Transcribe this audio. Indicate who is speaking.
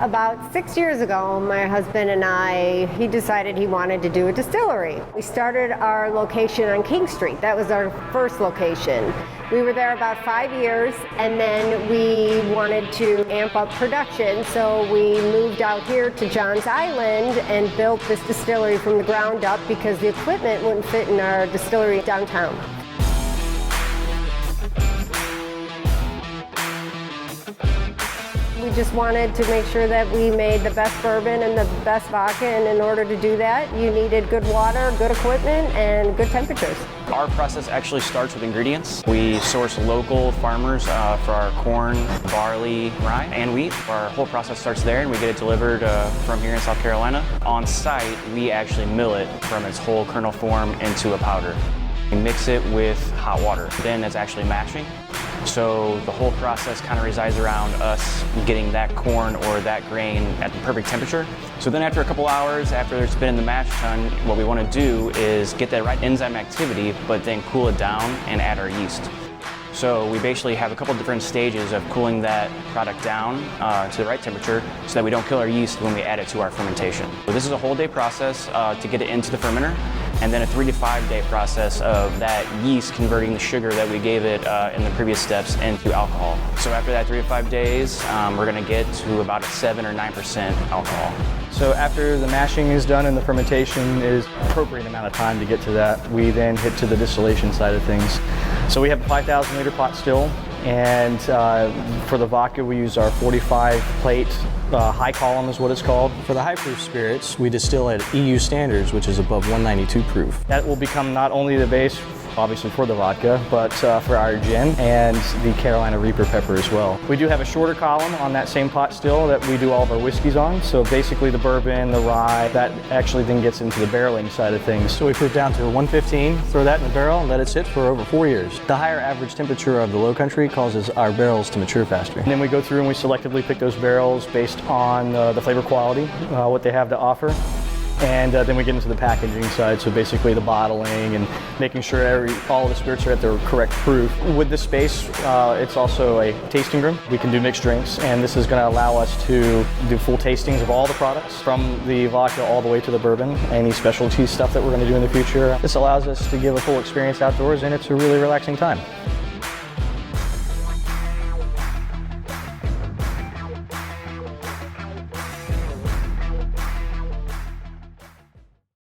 Speaker 1: About 6 years ago, my husband and he decided he wanted to do a distillery. We started our location on King Street. That was our first location. We were there about 5 years, and then we wanted to amp up production, so we moved out here to Johns Island and built this distillery from the ground up because the equipment wouldn't fit in our distillery downtown. We just wanted to make sure that we made the best bourbon and the best vodka, and in order to do that, you needed good water, good equipment, and good temperatures.
Speaker 2: Our process actually starts with ingredients. We source local farmers for our corn, barley, rye, and wheat. Our whole process starts there, and we get it delivered from here in South Carolina. On site, we actually mill it from its whole kernel form into a powder. We mix it with hot water. Then it's actually mashing. So the whole process kind of resides around us getting that corn or that grain at the perfect temperature. So then after a couple hours, after it's been in the mash tun, what we want to do is get that right enzyme activity, but then cool it down and add our yeast. So we basically have a couple different stages of cooling that product down to the right temperature so that we don't kill our yeast when we add it to our fermentation. So this is a whole day process to get it into the fermenter, and then a 3 to 5 day process of that yeast converting the sugar that we gave it in the previous steps into alcohol. So after that 3 to 5 days, we're going to get to about a 7 or 9% alcohol.
Speaker 3: So after the mashing is done and the fermentation is appropriate amount of time to get to that, we then hit to the distillation side of things. So we have a 5,000 liter pot still, and for the vodka we use our 45 plate, high column is what it's called.
Speaker 4: For the high proof spirits, we distill at EU standards, which is above 192 proof.
Speaker 3: That will become not only the base, obviously for the vodka, but for our gin and the Carolina Reaper pepper as well. We do have a shorter column on that same pot still that we do all of our whiskeys on. So basically the bourbon, the rye, that actually then gets into the barreling side of things.
Speaker 4: So we put it down to 115, throw that in the barrel, and let it sit for over 4 years. The higher average temperature of the low country causes our barrels to mature faster.
Speaker 3: And then we go through and we selectively pick those barrels based on the flavor quality, what they have to offer. And then we get into the packaging side, so basically the bottling and making sure all the spirits are at their correct proof. With this space, it's also a tasting room. We can do mixed drinks, and this is going to allow us to do full tastings of all the products, from the vodka all the way to the bourbon, any specialty stuff that we're going to do in the future. This allows us to give a full experience outdoors, and it's a really relaxing time.